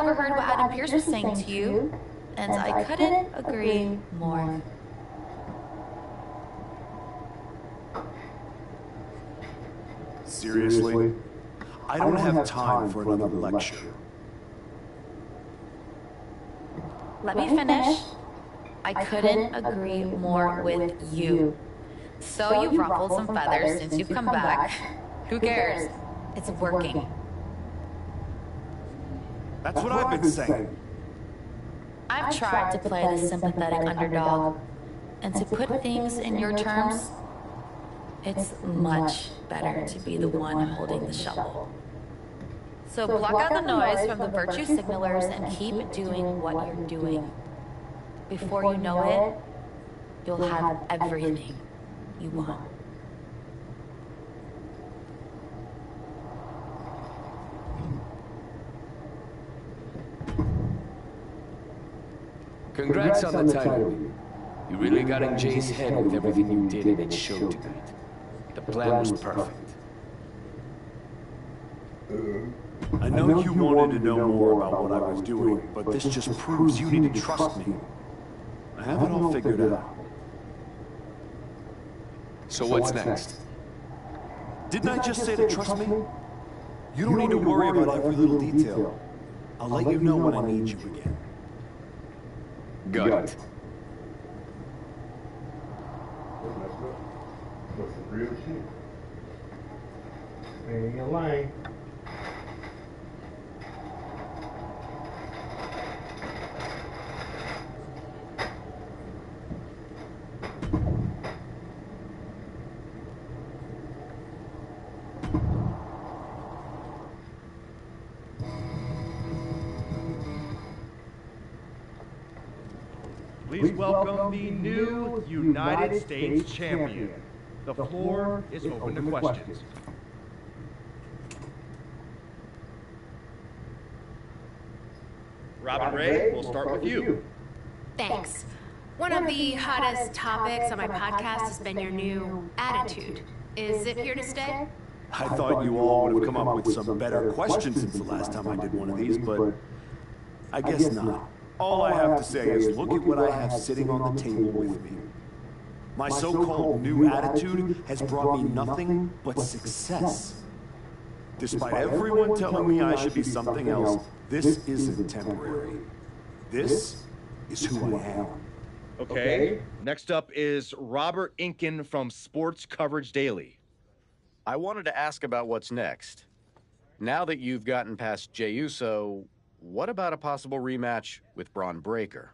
overheard what Adam Pierce was saying to you, and I couldn't agree more. Seriously? I don't have time for another lecture. Let me finish. I couldn't agree more with you. So you've ruffled some feathers since you've come back. Who cares? It's working. That's what I've been saying. I've tried to play the sympathetic underdog, and to put things in your terms, it's much better to be the one holding the shovel. So block out the noise from the virtue signalers and keep doing what you're doing. Before you know it, you'll have everything you want. Congrats on the title. You really got in Jay's head with everything you did, and it showed tonight. The plan was perfect. I know you wanted to know more about what I was doing, but this just proves you need to trust me. I have it all figured out. So what's next? Didn't I just say to trust me? You don't need to worry about every little detail. I'll let you know when I need you again. Got it. Stay in your lane. Please welcome the new United States champion. The floor is open to questions. Robin Ray, we'll start with you. Thanks. One of the hottest topics on my podcast has been your new attitude. Is it here to stay? I thought you all would have come up with some better questions since the last time I did one of these, but I guess not. All I have to say is look at what I have sitting on the table with me. My so-called new attitude has brought me nothing but success. Despite everyone telling me I should be something else, this isn't temporary. This is who I am. Okay, next up is Robert Inkin from Sports Coverage Daily. I wanted to ask about what's next. Now that you've gotten past Jey Uso, what about a possible rematch with Braun Breaker?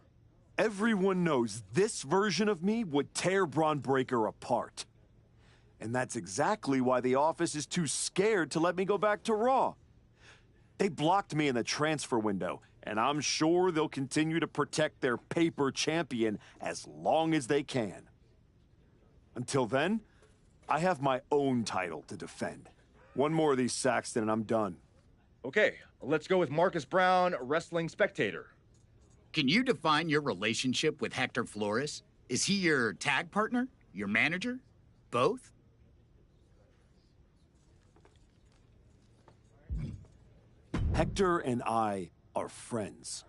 Everyone knows this version of me would tear Braun Breaker apart. And that's exactly why the office is too scared to let me go back to Raw. They blocked me in the transfer window, and I'm sure they'll continue to protect their paper champion as long as they can. Until then, I have my own title to defend. One more of these, Saxton, and I'm done. Okay, let's go with Marcus Brown, Wrestling Spectator. Can you define your relationship with Hector Flores? Is he your tag partner? Your manager? Both? Hector and I are friends.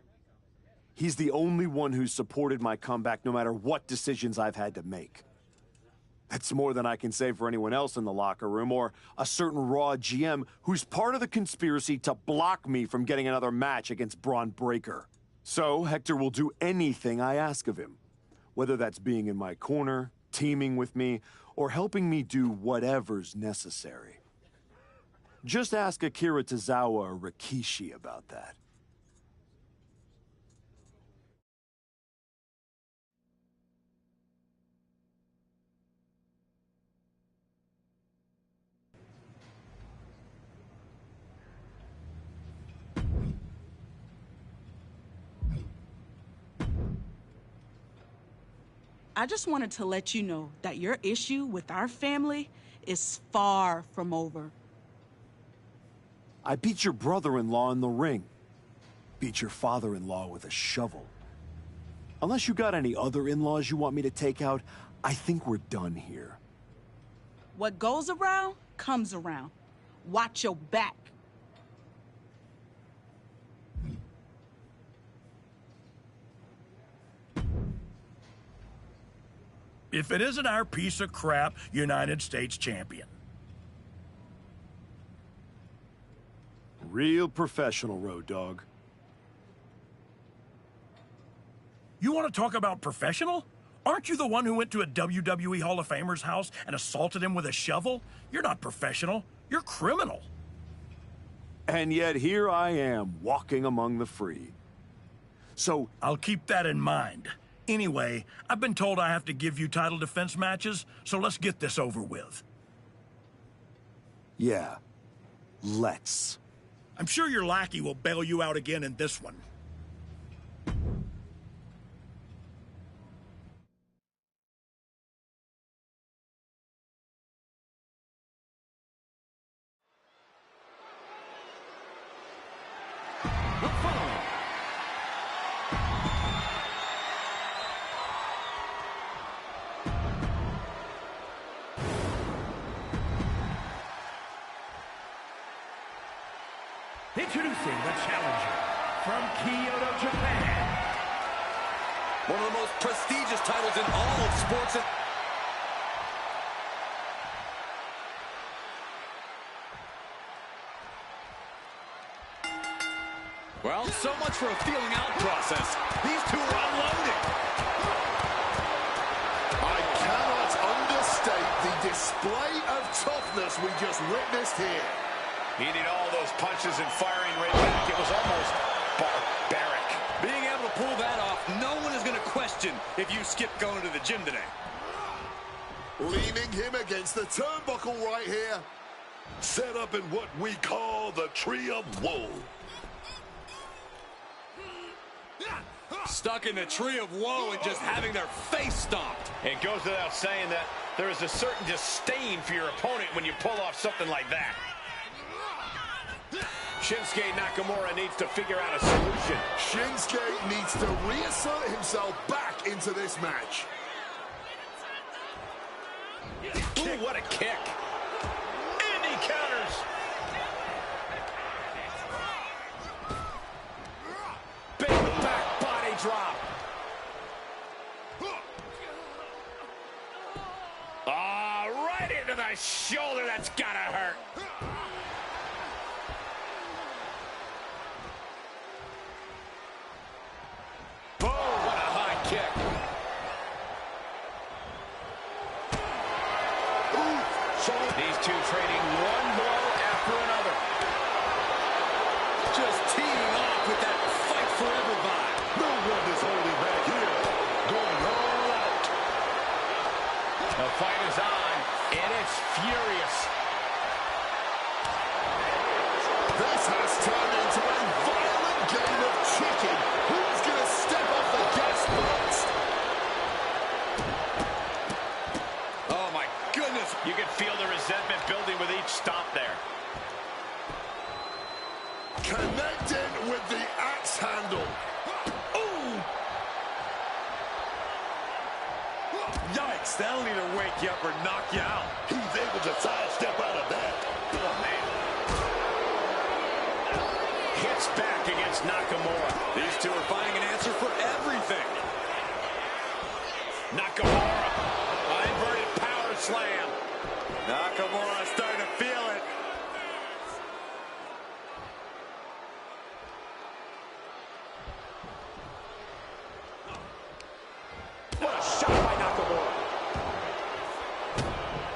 He's the only one who's supported my comeback no matter what decisions I've had to make. That's more than I can say for anyone else in the locker room or a certain Raw GM who's part of the conspiracy to block me from getting another match against Braun Breaker. So Hector will do anything I ask of him, whether that's being in my corner, teaming with me, or helping me do whatever's necessary. Just ask Akira Tozawa or Rikishi about that. I just wanted to let you know that your issue with our family is far from over. I beat your brother-in-law in the ring. Beat your father-in-law with a shovel. Unless you got any other in-laws you want me to take out, I think we're done here. What goes around, comes around. Watch your back. if it isn't our piece of crap United States champion. Real professional, Road Dogg. You want to talk about professional? Aren't you the one who went to a WWE Hall of Famer's house and assaulted him with a shovel? You're not professional. You're criminal. And yet here I am, walking among the free. So... I'll keep that in mind. Anyway, I've been told I have to give you title defense matches, so let's get this over with. Yeah. Let's. I'm sure your lackey will bail you out again in this one. Introducing the challenger from Kyoto, Japan. One of the most prestigious titles in all of sports. Well, so much for a feeling out process. These two are unloading. I cannot understate the display of toughness we just witnessed here. He needed all those punches and firing right back. It was almost barbaric. Being able to pull that off, no one is going to question if you skipped going to the gym today. Leaning him against the turnbuckle right here. Set up in what we call the Tree of Woe. Stuck in the Tree of Woe and just having their face stomped. It goes without saying that there is a certain disdain for your opponent when you pull off something like that. Shinsuke Nakamura needs to figure out a solution. Shinsuke needs to reassert himself back into this match. Ooh, what a kick. And he counters. Big back body drop. Right into the shoulder. That's gotta hurt. Boom! What a high kick. These two trading one blow after another. Just teeing off with that fight forever vibe. No one is holding back here. Going all out. The fight is on, and it's furious. This has turned into a violent game of chicken. Who's going to step off the gas first? Oh, my goodness. You can feel the resentment building with each stomp there. Connecting with the axe handle. Ooh! Yikes, that'll either wake you up or knock you out. He's able to sidestep out of that. Oh, man. Hits back against Nakamura. These two are finding an answer for everything. Nakamura. Inverted power slam. Nakamura starting to feel it. What a shot by Nakamura.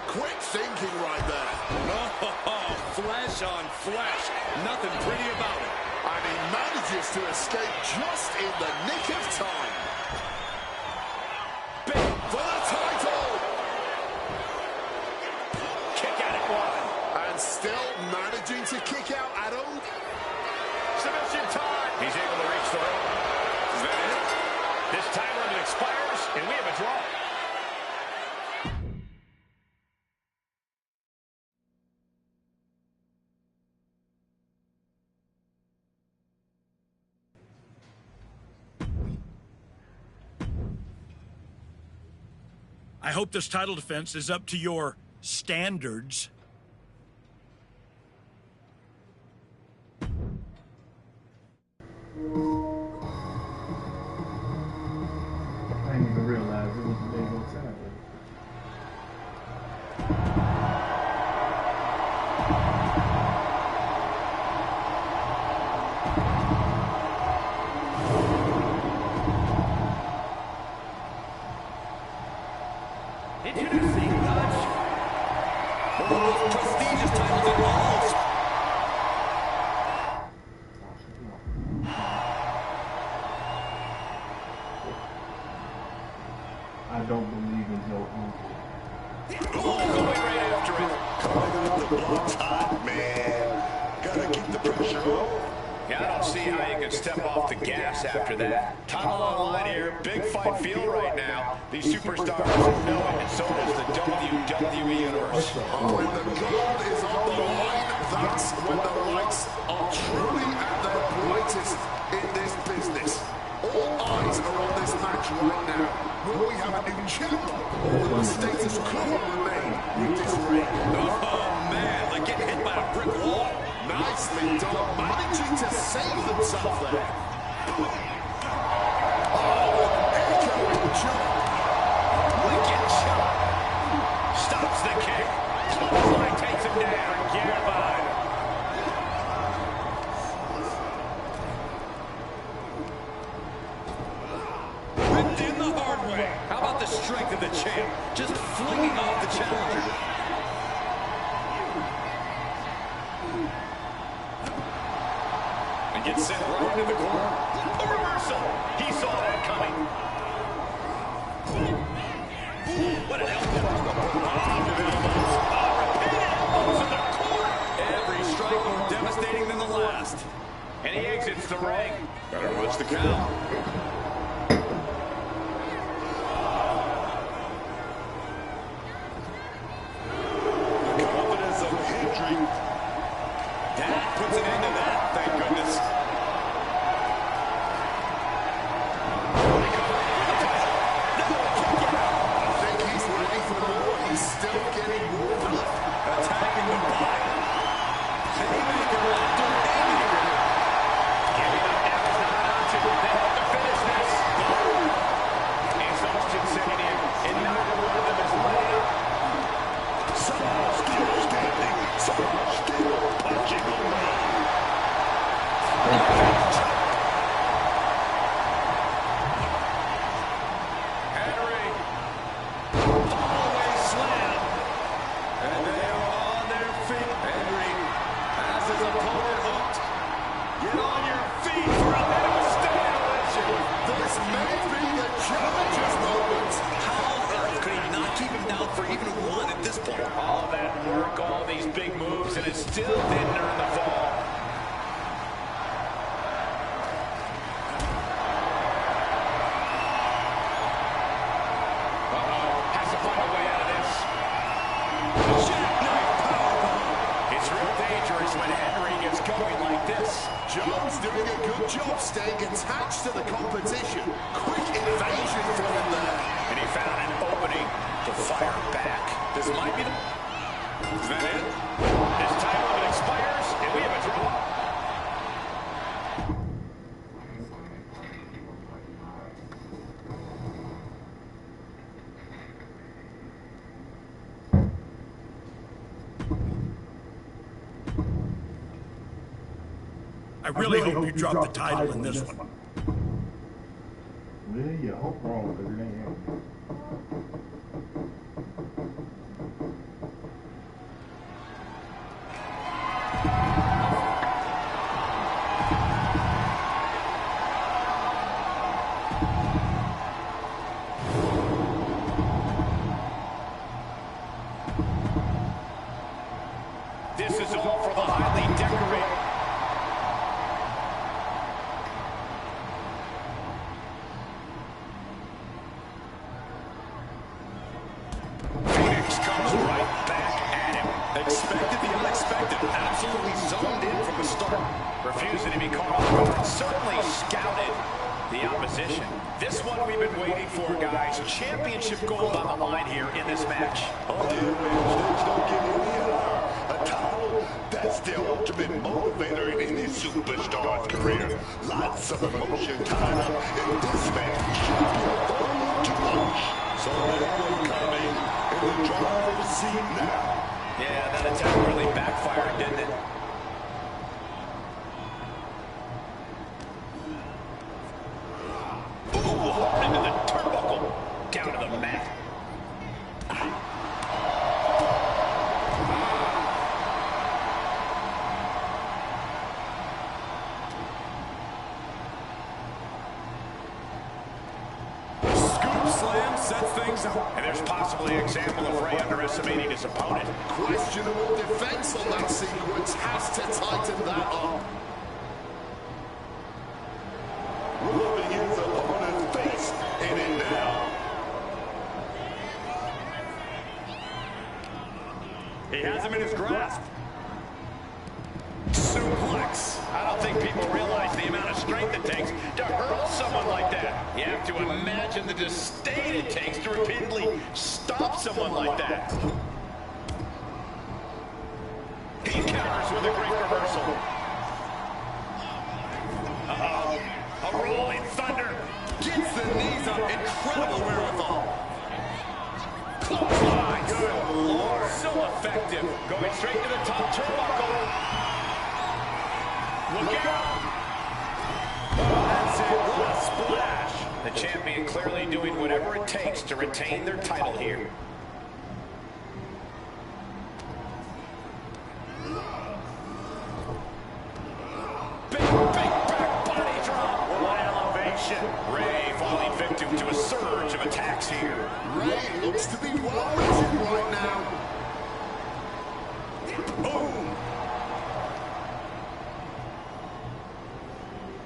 Quick thinking right there. Oh, flesh on flesh. Nothing pretty about it. And he manages to escape just in the nick of time. Big For the title! kick out at one. And still managing to kick out at all. Submission time. He's able to reach the rope. Is that it? This time limit expires, and we have a draw. I hope this title defense is up to your standards. I didn't even realize it was a big old salad. to keep the pressure on. Yeah, I don't see how you can step off the gas after that. Title on the line here. Big fight feel right now. These superstars know it, and so does the WWE Universe. When the gold is on the line, that's when the lights are truly at their brightest in this business. All eyes are on this match right now. Will we have a new champ, or will the status quo remain with this reign? Oh, man, like getting hit by a brick wall. Nicely done, managing to save themselves there. Oh, echoing jump. Wicked shot. Stops the kick. Clothesline takes him down. Get by. Ripped in the hard way. How about the strength of the champ? Just flinging off the challenger. And gets sent right into the corner. A reversal. He saw that coming. What an elbow. Repeated elbows in the corner. Every strike more devastating than the last. And he exits the ring. Better watch the count. The confidence of Hendry. That puts an end to that, thank goodness. I think he's ready for more. He's still getting warmed up. Attacking the body. Haymaker after haymaker. Giving up now is not an option. They have to finish this. Exhaustion setting in, and neither one of them is letting up. Somehow still standing. Somehow still punching away. Henry. Fallaway slam. And they are on their feet. Henry has his opponent hooked. Get on your feet for a bit of a stimulation. This may be the challenger's moment. How on earth could he not keep him down for even one at this point? All of that work, all these big moves, and it still didn't earn the fall. Has to find a way out of this. Jackknife powerbomb. It's real dangerous when Henry gets going like this. Jones doing a good job staying attached to the competition. Quick evasion from him there. And he found an opening to fire back. This might be the... Is that it? This time limit expires, and we have a draw. I really hope you drop the title in this one. Well, you hope wrong, because it ain't happening. This is all for the highly decorated. Phoenix comes right back at him. Expected the unexpected. Absolutely zoned in from the start. Refusing to be caught off guard. Certainly scouted the opposition. This one we've been waiting for, guys. Championship gold on the line here in this match. Oh, yeah, man, things don't get any higher. A title, that's the ultimate motivator in any superstar's career. Lots of emotion tied up in this match. Should be a fun to watch. So that one coming in the driver's seat now. Yeah, that attack really backfired, didn't it? Ooh, hard into the turnbuckle. Down to the mat. Scoop slam sets things up. And there's possibly an example of Ray underestimating his opponent. Questionable defense on that sequence has to tighten that He has him in his grasp. Suplex. I don't think people realize the amount of strength it takes to hurl someone like that. You have to imagine the disdain it takes to repeatedly stop someone like that. He counters with a great reversal. Uh-oh. A rolling thunder. Gets the knees up. Incredible wherewithal. Clothesline. Good Lord. So effective. Going straight to the top turnbuckle. Look out! That's it. What a splash. The champion clearly doing whatever it takes to retain their title here. Big back body drop. What elevation. Ray falling victim to a surge of attacks here. Ray looks to be well rested right now. Boom.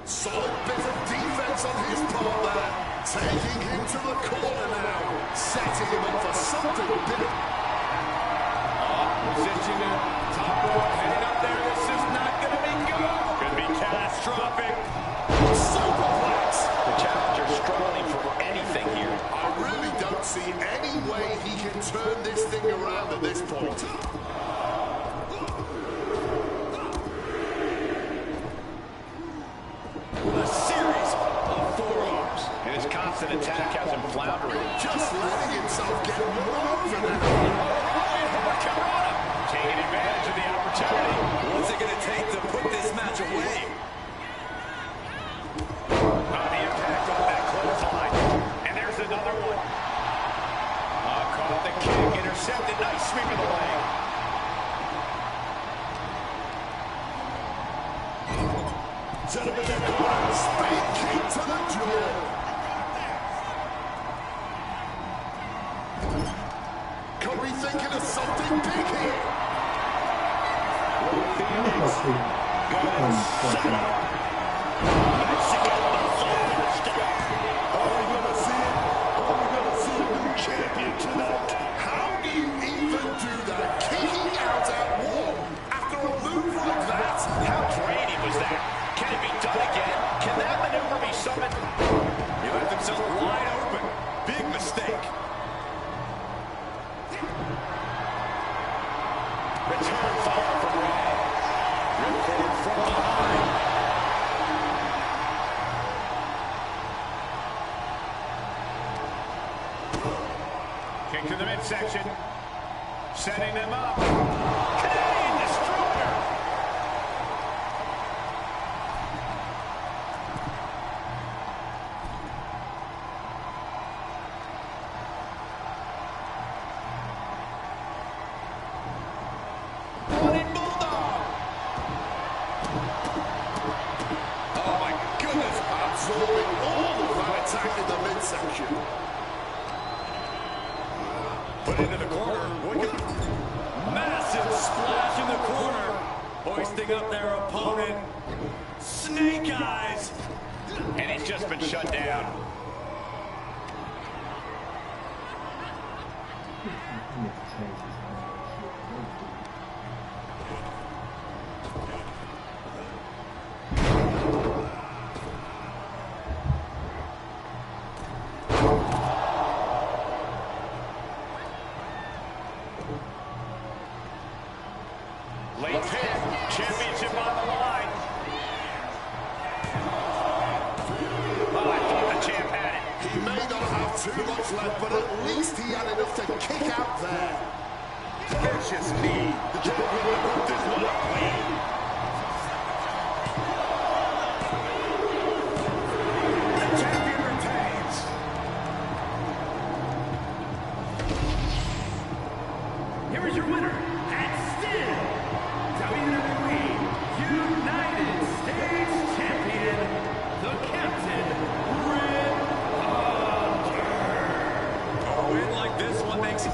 Solid bit of defense on his part there. Taking him to the corner now. Setting him up for something big. Position at top rope. Heading up there. This is not going to be good. Could be catastrophic. Superplex. The challenger struggling for anything here. I really don't see any way he can turn this thing around at this point. A series of forearms. And his constant attack has him floundering. Just letting himself get run over now. Taking advantage of the opportunity. What's it going to take to put this match away? The impact on that clothesline. And there's another one. Caught the kick. Intercepted. Nice sweep of the leg. Gentlemen, they're going speed kick to the jaw. Could be thinking of something big here. Champion tonight. How do you even do that? Kicking out at one after a move like that? How draining was that? Can it be done again? Can that maneuver be summoned? He left himself wide open. Big mistake. Return fire from Ray. Ripcord from behind. Kick to the midsection. Setting them up. Kane Destroyer. Running Bulldog. Oh my goodness, absorbing all of that attack in the midsection. Put into the corner. Massive splash in the corner. Hoisting up their opponent. Snake eyes. And he's just been shut down. Late pin, championship on the line. Oh, I thought the champ had it. He may not have too much left, but at least he had enough to kick out there. Vicious knee. The champion will put this one up clean. The champion retains. Here is your winner, and still WWE United States Champion, the Captain, Red Hunter. A win like this one makes it.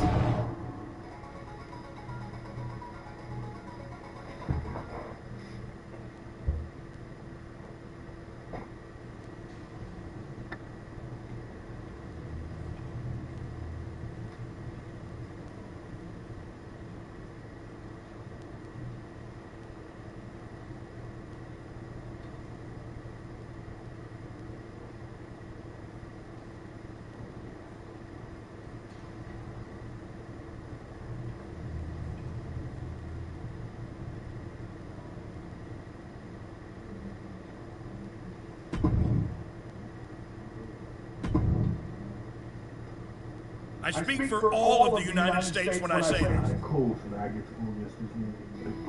I speak for all of the United States when I say this. Cool, so that I get to go against this nigga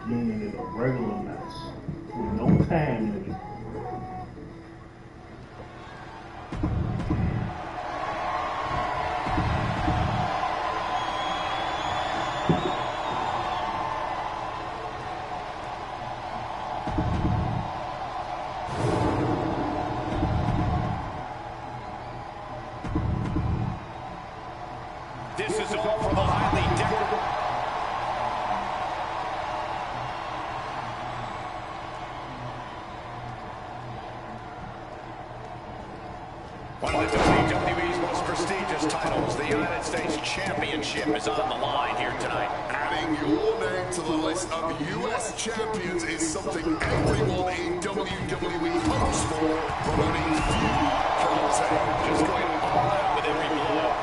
again in a regular match with no time limit. This is all for the highly decorated. One of the WWE's most prestigious titles, the United States Championship, is on the line here tonight. Adding your name to the list of U.S. champions is something everyone in WWE hopes for, but only few can obtain. Just going all out with every blow.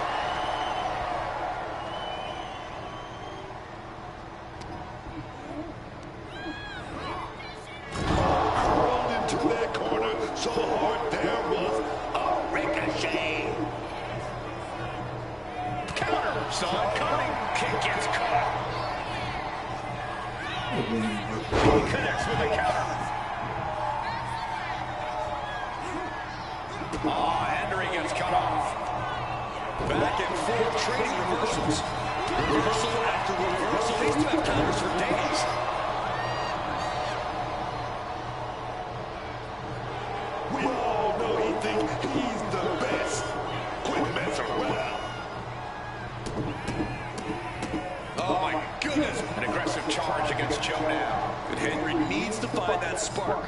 Curled into their corner so hard there was a ricochet. Counter, son, coming. Kick gets caught. He connects with the counter. Henry gets cut off. Back and forth, trading reversals. Reversal after reversal. These two have counters for days. We all know he thinks he's the best. Quit messing around. Oh my goodness. An aggressive charge against Joe now. But Henry needs to find that spark.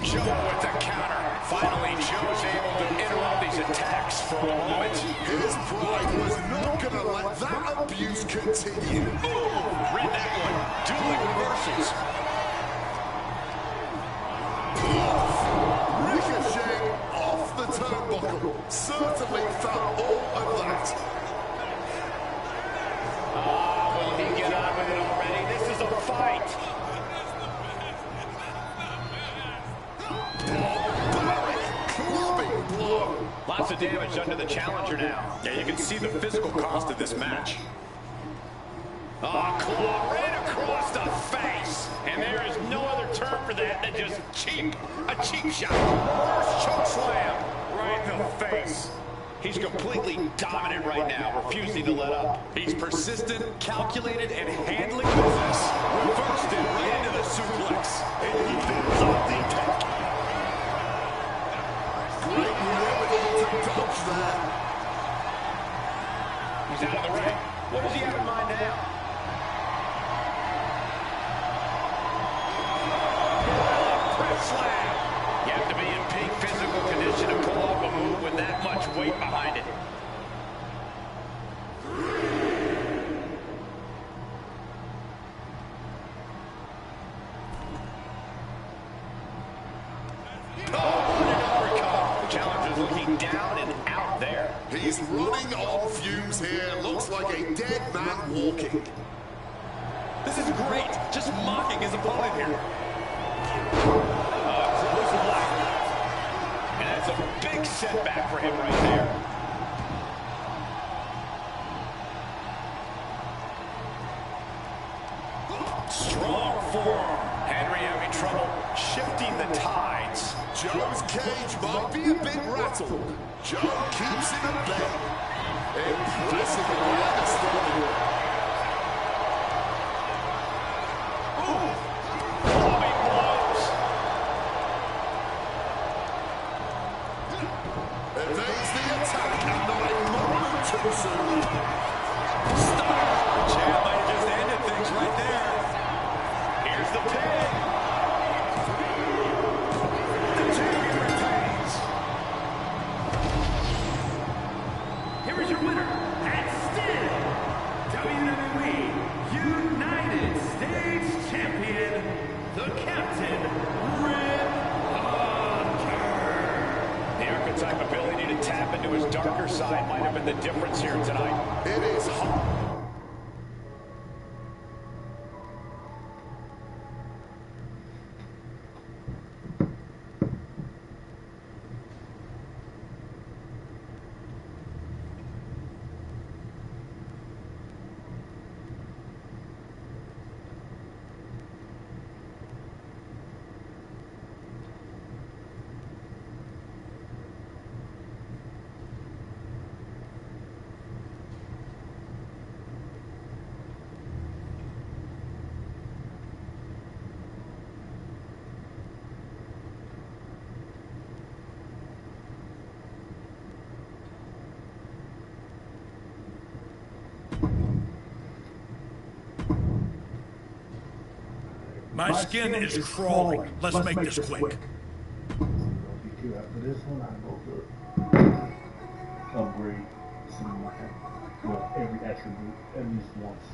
Joe with the counter. Finally, Joe's able to interrupt these attacks for a moment. His pride was not going to let that abuse continue. Ooh, read that one. Dueling reversals. Ricochet off the turnbuckle. Certainly felt all of that. Will he get on with it already? This is a fight. Lots of damage under the challenger now. Yeah, you can see the physical cost of this match. Claw right across the face. And there is no other term for that than just cheap. A cheap shot. Reverse choke slam. Right in the face. He's completely dominant right now, refusing to let up. He's persistent, calculated, and handling business. Reversed it right into the suplex. And he did something tacky. Great remedy to dodge that. He's out of the ring. What does he have in mind now? Press slam. You have to be in peak physical condition to pull off a move with that much weight behind it. Looking down and out there. He's running on fumes here. Looks like a dead man walking. This is great. Just mocking his opponent here. And that's a big setback for him right there. Strong forearm. Henry having trouble shifting the tides. Joe's cage might be a bit rattled. Joe keeps it at bay. Impressive understanding. Clubbing blows. Evades the attack and not a moment too soon. Stop. Champ might have just ended things right there. Here's the pin. Here is your winner, and still My skin is crawling. Let's make this quick. After this one, I go good. Upgrade every attribute at least once.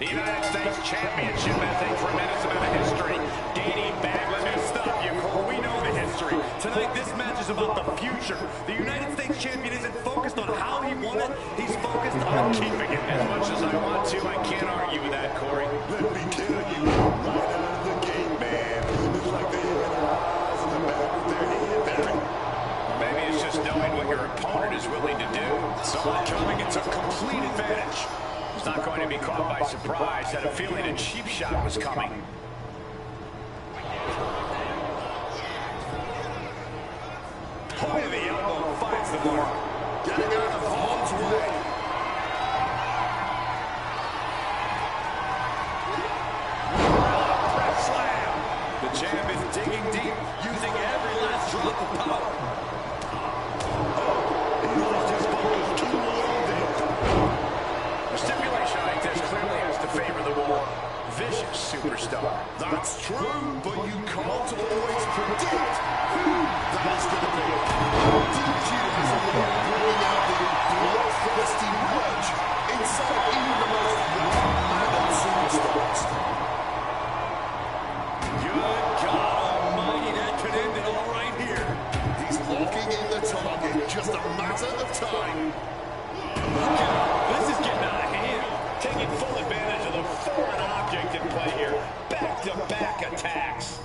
The United States Championship has a tremendous amount of history dating back. Let me stop you, Cole. We know the history. Tonight, this match is about the future. The United States Champion isn't focused on how he won it. He's focused on keeping it. As much as I want to, I can't argue with that, Corey. Let me tell you, right out of the gate, man. It's like they had their eyes in the back of their head there. Maybe it's just knowing what your opponent is willing to do. Someone coming and took complete advantage. He's not going to be caught by surprise. Had a feeling a cheap shot was coming. Point of the elbow finds the mark. Getting out of harm's way. Press slam. The champ is digging deep, using every last drop of power. He lost his focus too long there. A stipulation like this clearly has to favor the more vicious superstar. That's true, but you can't always predict who that is going to be. DQ has a way of bringing out the bloodthirsty rage inside even the most one-minded superstars. Good God almighty, that could end it all right here. He's locking in the target, just a matter of time. Look out, this is getting out of hand. Taking full advantage of the foreign object in play here. Back-to-back attacks.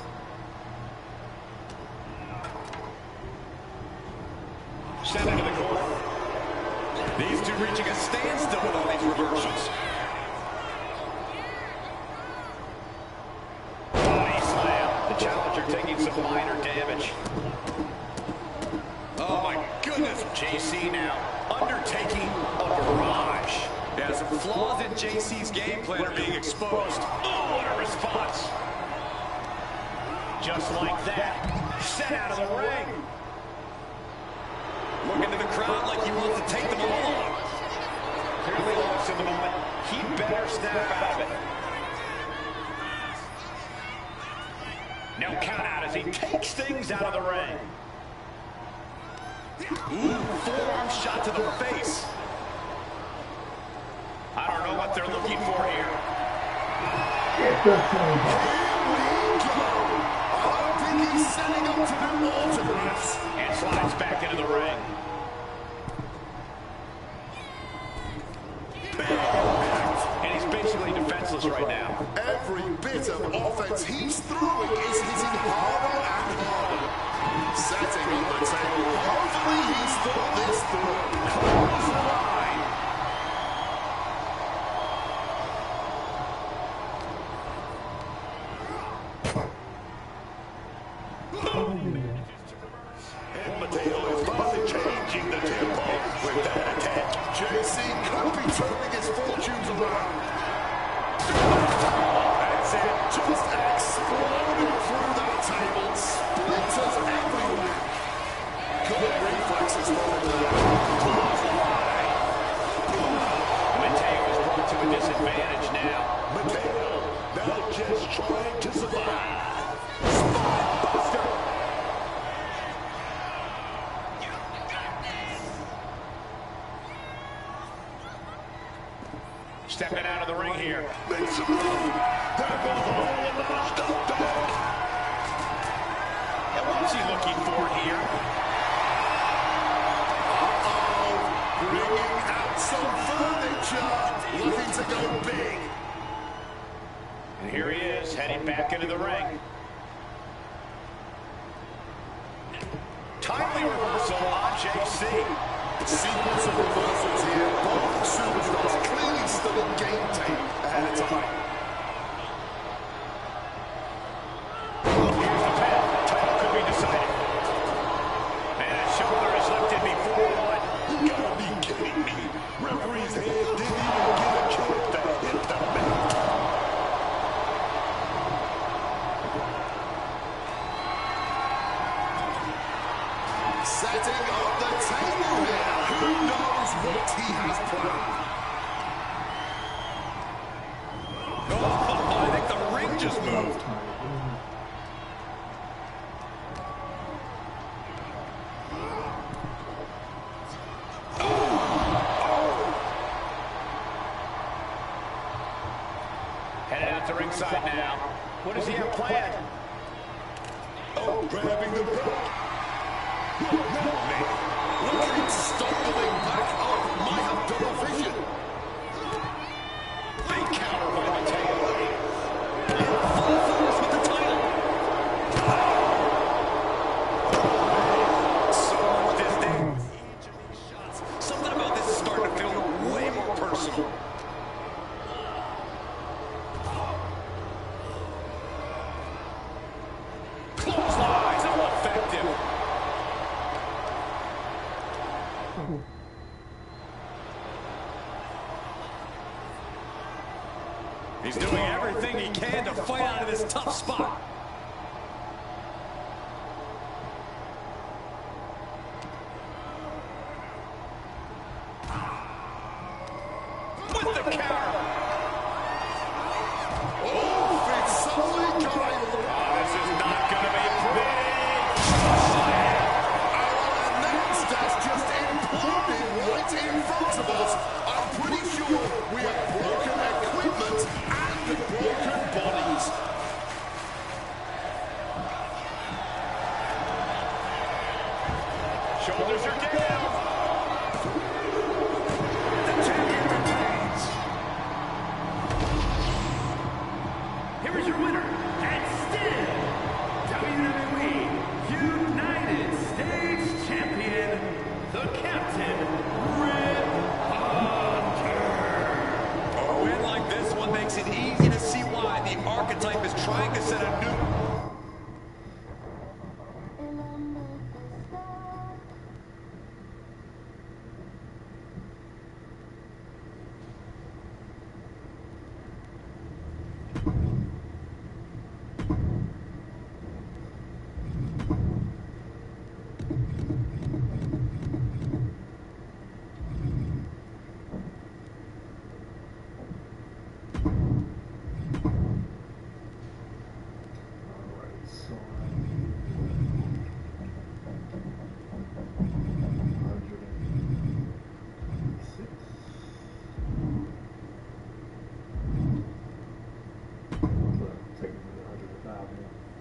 Sent into the corner. These two reaching a standstill with all these reversals. Body slam. The challenger taking some minor damage. Oh my goodness. JC now undertaking a barrage. Yeah, some flaws in JC's game plan are being exposed. Oh, what a response. Just like that. Sent out of the ring. Looking to the crowd like he wants to take them all on. Clearly lost in the moment. He better snap out of it. No count out as he takes things out of the ring. Ooh, forearm shot to the face. I don't know what they're looking for here. Here we go. I don't think he's setting up to do autographs. And slides back into the ring. And he's basically defenseless right now. Every bit of offense he's throwing is hitting harder and harder. Setting on the table. Hopefully he's thought this through. Close the line. And Mateo is finally changing the tempo with that attack. JC could be turning his fortunes around. That's it. Just exploding through that table. Splinters everywhere. Good reflexes following that. Mateo is brought to a disadvantage now. Mateo now just trying to survive. Spine buster. Stepping out of the ring here. Makes a move. There goes all of the stop back. And what's he looking for here? Bringing out some furniture. Looking to go big. And here he is, heading back into the ring. Timely reversal on JC. Sequence of reversals here. Both superstars clearly still in game tape ahead of time. Here's the pass. Oh, I think the ring just moved. Headed out to ringside now. What does he have planned? Oh, grabbing the rope. Looking stumbling back up. Might have double vision. Big counter by Mateo. Full force with the title. So much disdain. Each of these shots. Something about this is starting to feel way more personal. Clotheslines, effective. He's doing everything he can to fight out of this tough spot. With the counter. Oh, it's suddenly Kyle. This is not going to be pretty. And that's just imploded right in front of us. I'm pretty sure we have broken equipment and broken bodies. Shoulders are down. The champion retains. Here is your winner, and still WWE United States Champion, the Captain, Red Hunter. A win like this one makes it easy to see why the archetype is trying to set a new...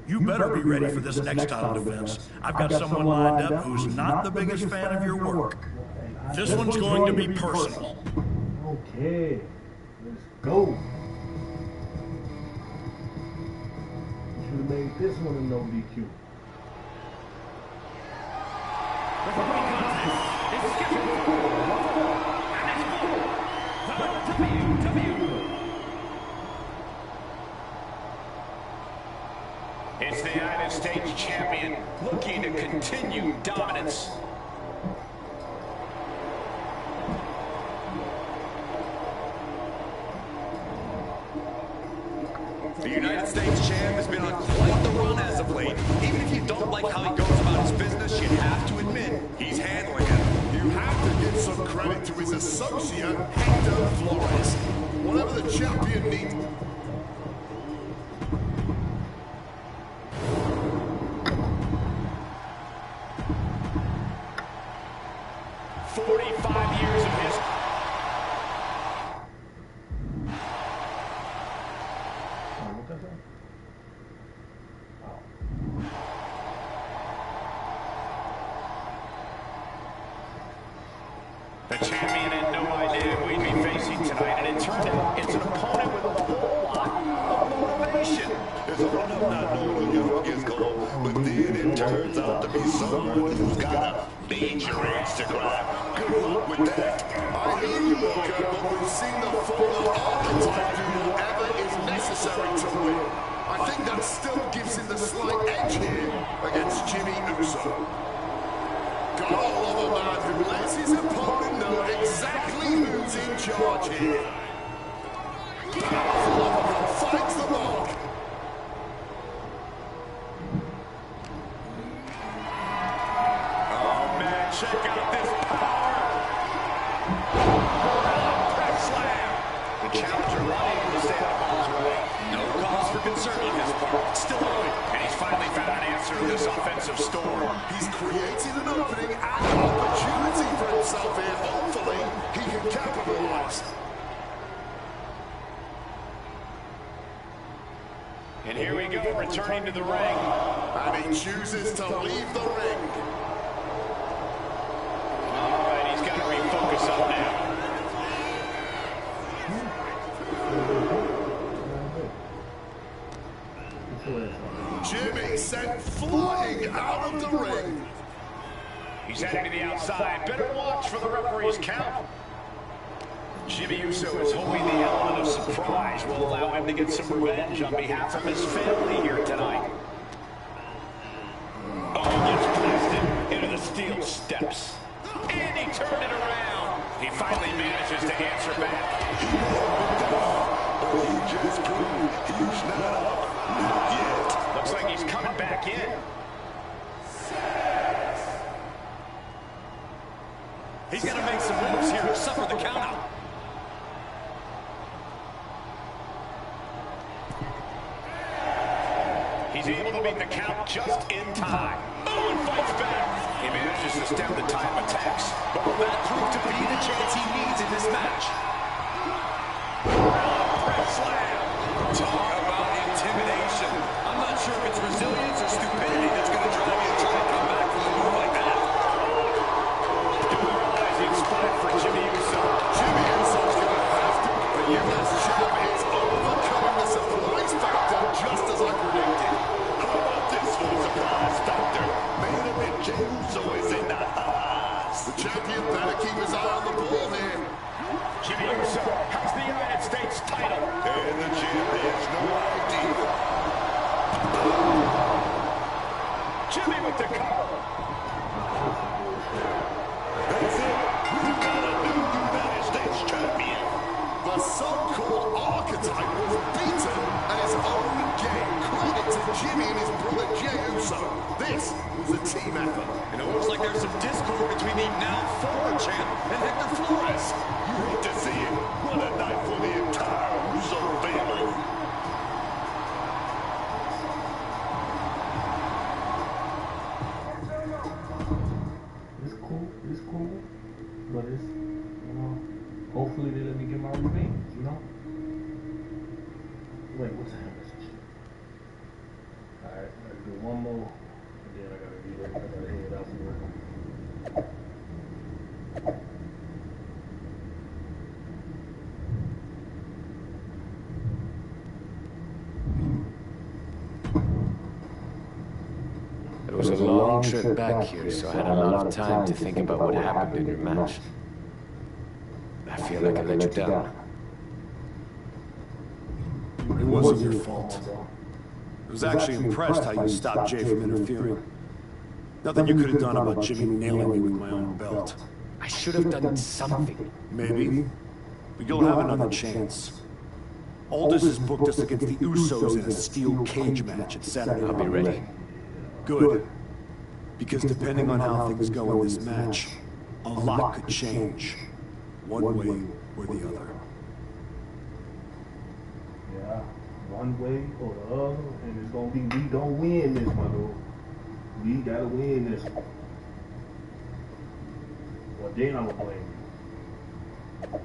You better be ready for this next title defense. I've got someone lined up who's not the biggest fan of your work. This one's going to be personal. Okay, let's go. Should have made this one a no DQ. The following contest is scheduled for and it's for the WWE. It's the United States Champion looking to continue dominance. The United States Champ has been on quite the run as of late. Even if you don't like how he goes about his business, you have to admit he's handling it. You have to give some credit to his associate, Hector Flores. Whatever the champion needs. The champion had no idea who he'd be facing tonight, and it turned out it's an opponent with a whole lot of motivation. There's a lot of not knowing who is goal, but then it turns out to be someone who's got a major Instagram. Good luck with that. I hear you, Walker, but we've seen the full archetype do whatever is necessary to win. I think that still gives him the slight edge here against Jimmy Uso. Gotta love a man who lets his opponent know exactly who's in charge here. Powerful uppercut finds the mark. Oh man, check out this power! Press slam! The challenger running to stay out of harm's way. concern on his part. Still early, and he's finally found an answer to this offensive storm. He's created an opening and an opportunity for himself here. Hopefully, he can capitalize. And here we go, returning to the ring. And he chooses to leave the ring. All right, he's got to refocus up now. Jimmy sent flying out of the ring. He's heading to the outside. Better watch for the referee's count. Jimmy Uso is hoping the element of surprise will allow him to get some revenge on behalf of his family here tonight. Oh, he gets blasted into the steel steps. And he turned it around. He finally manages to answer back. He just proved he's not yet. Looks like he's coming back in. He's got to make some moves here to suffer the count. He's able to make the count just in time. Oh, and fights back. He manages to stem the tide of attacks. But will that prove to be the chance he needs in this match? Press slam. Talk about intimidation. I'm not sure if it's resilience or stupidity that's going to drive you to try and come back from a move like that. Demoralizing spot for Jimmy Uso. Jimmy Uso's going to have to. The U.S. champ is overcoming the surprise factor just as I predicted. How about this for the surprise factor? Main event, Jey Uso is in the house. The champion better keep his eye on the ball here. Jimmy Uso has the United States title. And the champ has no idea. Jimmy with the cover. That's it. We've got a new United States champion. The so-called archetype was beaten at his own game. Credit to Jimmy and his brother Jey Uso. This was a team effort. And it looks like there's some discord between the now former champ and Hector Flores. You hate to see it. What a night for the entire Uso family. It's cool, but it's, hopefully they let me get my revenge, Wait, what's the message? Alright, let's do one more, and then I gotta be ready, I gotta head out for work. It was a long trip back here, so I had a lot of time to think about what happened in your match. I feel like I let you down. It wasn't your fault. I was actually impressed how you stopped Jay from interfering. Nothing you could have done about Jimmy nailing me with my own belt. I should have done something. Maybe. But you'll have another chance. Aldous has booked us against the Usos in a steel cage match at Saturday. I'll be ready. Good. Because depending on how things go in this match, a lot could change. One way or the other. Yeah, one way or the other, and it's gonna be we don't win this, my dude. We gotta win this one. Well, then I'm gonna blame you.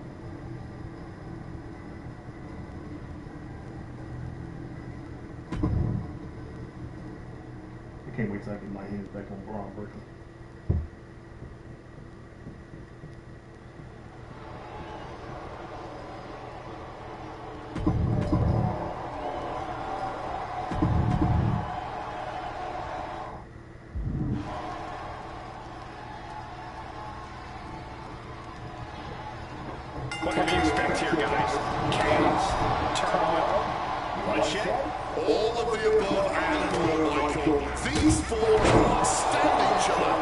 I can't wait till I get my hands back on Braun Breaker. What can we expect here, guys? Chaos, turmoil, bloodshed? All of the above and more, Michael. These four can't stand each other.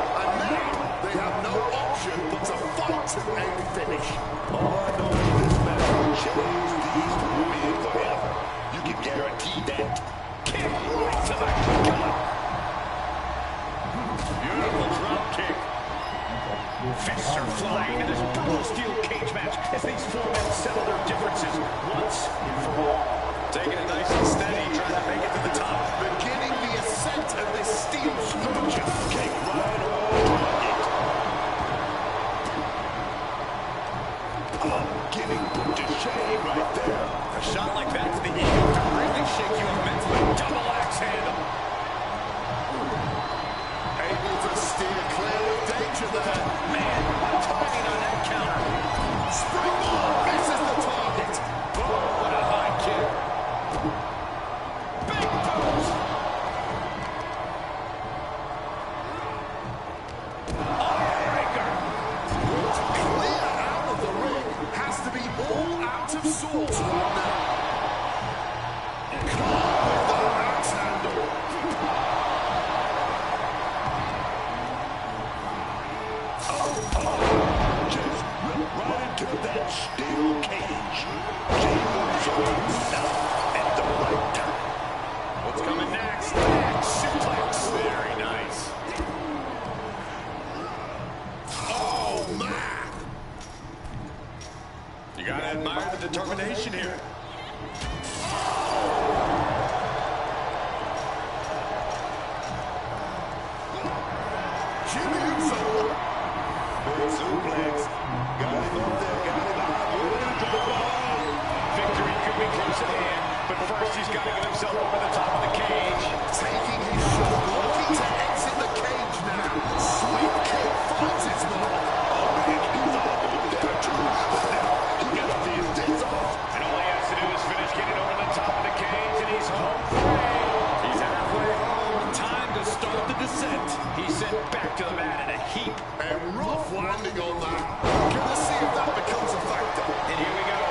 he's got to get himself over the top of the cage. Taking his shot, looking to exit the cage now. Sweep kick finds its mark. Oh, Rick, he's almost there too. But now he got to feel this off. And all he has to do is finish getting over the top of the cage, and he's home free. He's halfway home. Time to start the descent. He's sent back to the mat in a heap. And rough landing on that. Gonna see if that becomes a factor. And here we go,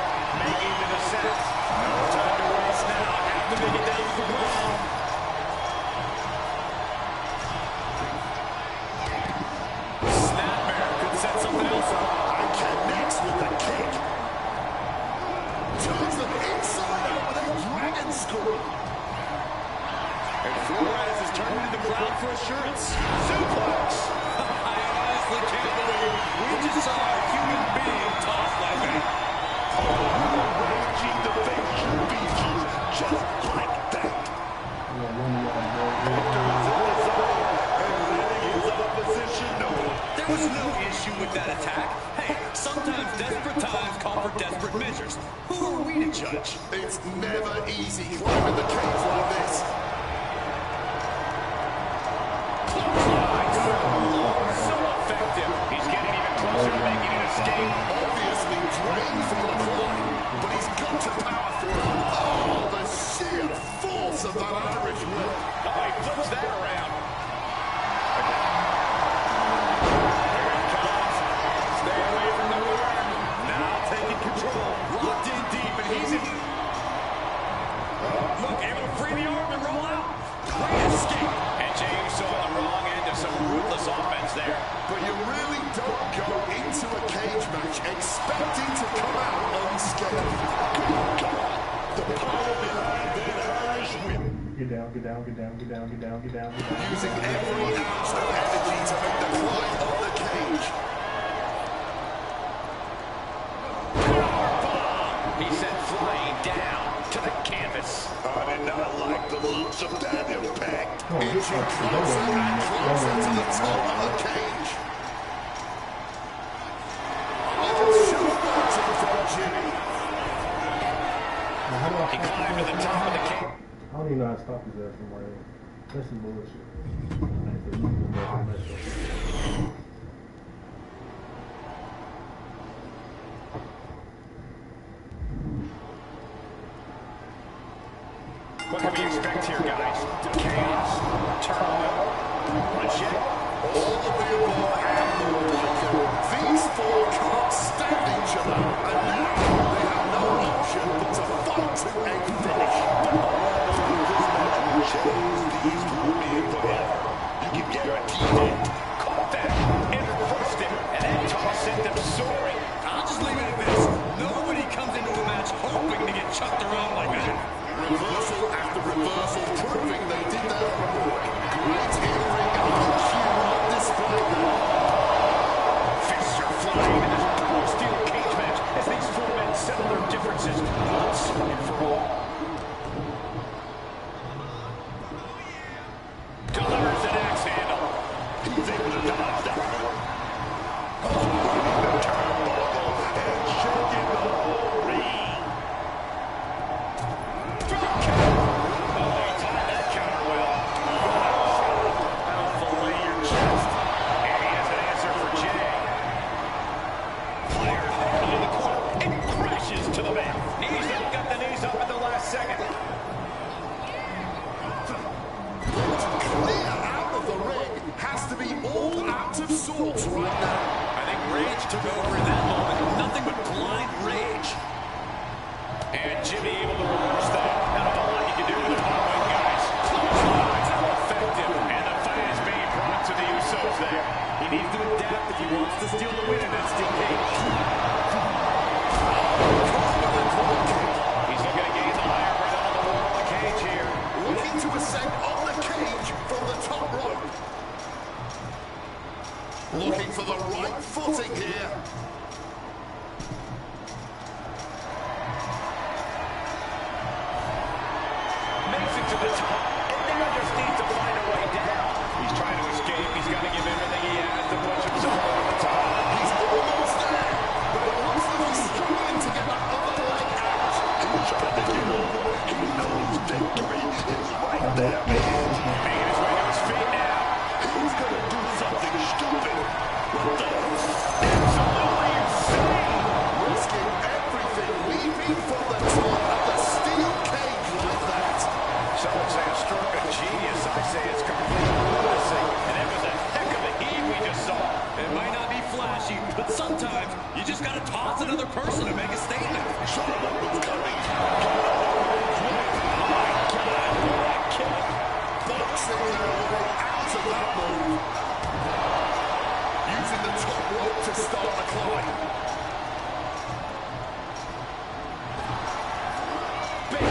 making the descent. No time to waste now. Have to make it down to the ground. Snapmare could set something else up. And connects with the kick. Turns them inside out with a dragon screw. And Flores is turning to the crowd for assurance. Suplex. I honestly can't believe we just saw a human being tossed like that. Raging defension beaches just like that. Victor is in the zone and letting his opposition know. There was no issue with that attack. Hey, sometimes desperate times call for desperate measures. Who are we to judge? It's never easy climbing the cage like this. So effective. He's getting even closer to making an escape. Obviously drained from the climb, but he's got to power through. Oh, the sheer force of that Irish whip. Oh, he flips that around. Stay away from the arm. Now taking control. Locked in deep, and he's in. Look, able to free the arm and roll out. Great escape. And James saw the wrong end of some ruthless offense there. But you really don't go into a cage match expecting to come out unscathed. Good God, the power behind that Irish whip. Get down, get down, get down, get down, get down, get down, get down. Using every ounce of energy to make the climb up the cage. He sent flying down to the canvas. I did not like the looks of that impact. Inching closer and closer to the top of the cage. Oh, showboating from Jimmy. He climbed to the top of the cage. I don't even know how to stop his ass from right here. That's some bullshit. What can we expect here, guys? Chaos, turmoil, bloodshed. All of the above and more, Michael. These four can't stand each other, and now they have no option but to fight to a finish. This match will change these two men forever. You can guarantee that. Caught that, reversed it, and that toss sent them soaring. I'll just leave it at this. Nobody comes into a match hoping to get chucked around like that. Reversal after reversal, proving they did their homework. Great in-ring IQ on display there. Fists are flying in this brutal steel cage match as these four men settle their differences once and for all. Delivers an axe handle. He's able to dodge that one. The turnbuckle and shaking the whole ring. To the mat. Knees up, got the knees up at the last second. Clear out of the ring has to be all out of sorts right now. I think rage took over in that moment. Nothing but blind rage. And Jimmy able to reverse that. Not a lot you can do with it, guys. How effective. And the fight is being brought to the Usos there. He needs to adapt if he wants to steal the win in that steel cage. He's looking to gain the higher ground on the wall of the cage here. Looking to ascend on the cage from the top rope. Looking for the right footing here. Makes it to the top, and now just needs to find a way down. He's trying to escape. He's got to give everything he has to push himself over the top. He's there, man. Making his way to his feet now. He's gonna do something stupid. What the? Absolutely insane. Risking everything, leaving for the top of the steel cage like that. Some would say a stroke of genius. I say it's complete lunacy. And it was a heck of a heave we just saw. It might not be flashy, but sometimes you just gotta toss another person to make a statement. Solomon coming. Boxing their way out of that move. Using the top rope to start the climb. Big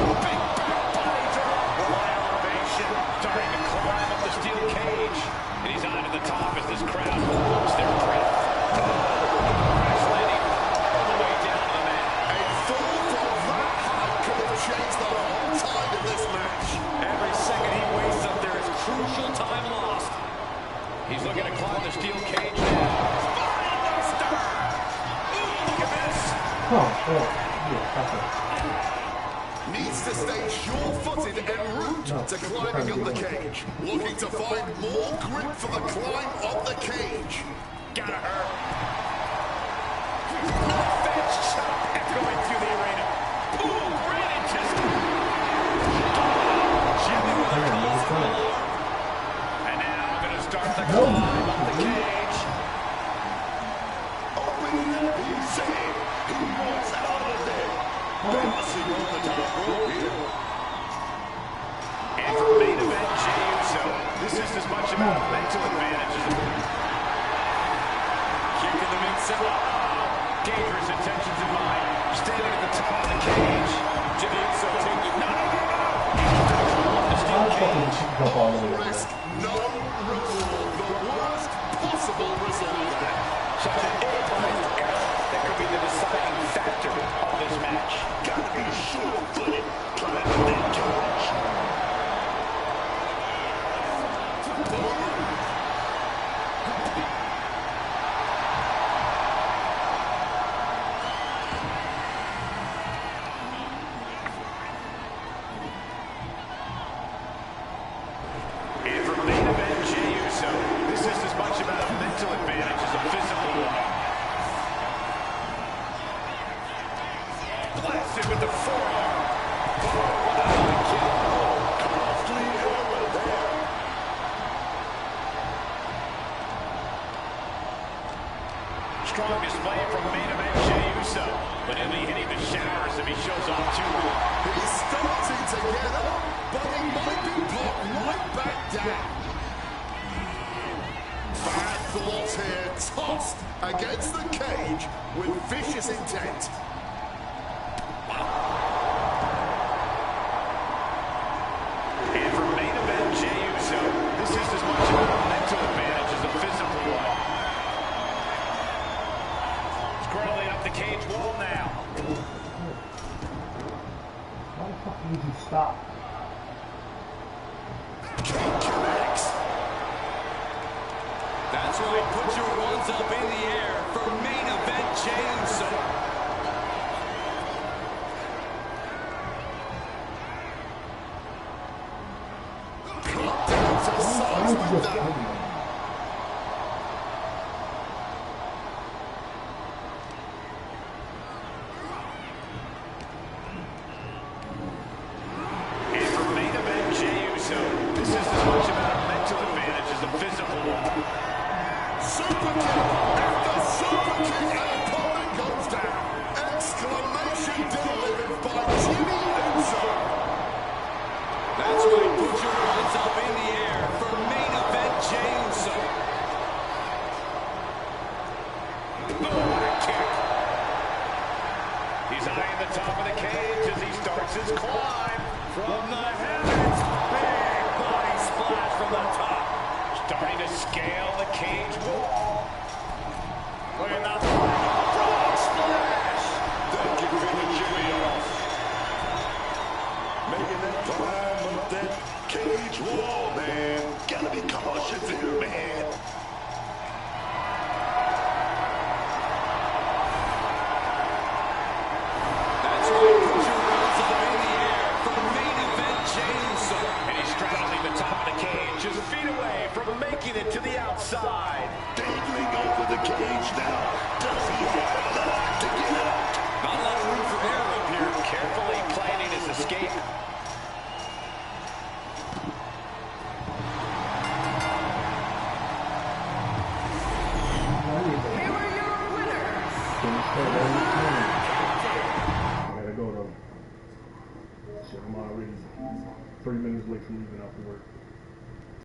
backbody drop. High elevation. Starting to climb up the steel cage. And he's on to the top as this crowd holds their breath. Crash landing all the way down to the mat. A fall from that height could have changed the whole tide of this match. Every second he wastes up there is crucial time lost. He's looking to climb the steel cage now. Look at this. Needs to stay sure-footed en route to climbing up the cage. Looking to find more grip for the climb up the cage. Gotta hurt. Fence chop echoing through the arena. Boom, right into Jimmy with a call from below. And now gonna start the climb up the cage. Opening up his head. He wants out of there. Bouncing on the top rope here. And for main event, Jey Uso, this is as much about a mental advantage as a kick in the midsole. Dangerous intentions in mind. Standing at the top of the cage. Jey Uso taking no. The steel cage. All risk, no reward. The worst possible result there. Such an ill-placed error that could be the deciding factor of this match. Gotta be sure-footed. Climbing that cage. And for main event, Jey Uso, this is as much about a mental advantage as a physical one. Blasted with the forearm. Costly error there. Strong display from main event Jey Uso, but he'll be hitting the showers if he shows off too long. He's starting to get up, but he might be put right back down. Bad thoughts here, tossed against the cage with vicious intent. And for main event Jey Uso, this is as much about a mental advantage as a physical one. He's crawling up the cage wall now. Stop. Connects. That's right, put your ones up in the air for main event Jey Uso. Cut down to size with that. And for main event Jey Uso, this is as much about a mental advantage as a physical one. Super kick after super kick, and opponent goes down. Exclamation delivered by Jimmy Uso. That's right, put your ones up in the air for main event Jey Uso. Boom, what a kick. He's eyeing the top of the cage as he starts his climb. From the heavens, big body splash from the top. Starting to scale the cage wall. Look at that frog splash. That can finish Jimmy off. Making that climb up that cage wall, man. Gotta be cautious here, man. That's right, put your ones up in the air for main event Jey Uso. And he's straddling I gotta go though. Shit, I'm already 3 minutes late for leaving after work.